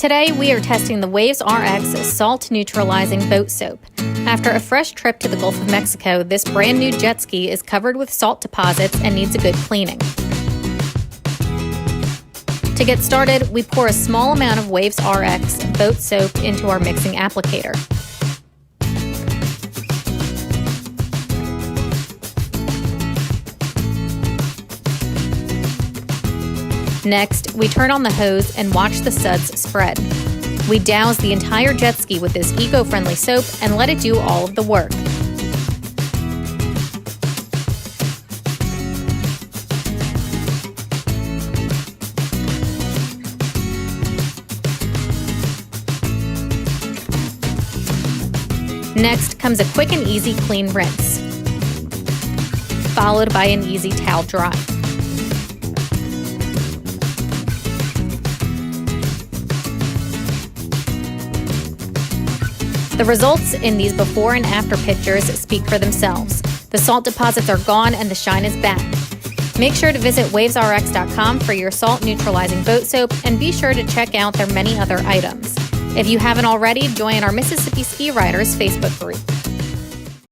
Today, we are testing the WAVESRX Salt Neutralizing Boat Soap. After a fresh trip to the Gulf of Mexico, this brand new jet ski is covered with salt deposits and needs a good cleaning. To get started, we pour a small amount of WAVESRX boat soap into our mixing applicator. Next, we turn on the hose and watch the suds spread. We douse the entire jet ski with this eco-friendly soap and let it do all of the work. Next comes a quick and easy clean rinse, followed by an easy towel dry. The results in these before and after pictures speak for themselves. The salt deposits are gone and the shine is back. Make sure to visit WAVESRX.com for your salt neutralizing boat soap and be sure to check out their many other items. If you haven't already, join our Mississippi Ski Riders Facebook group.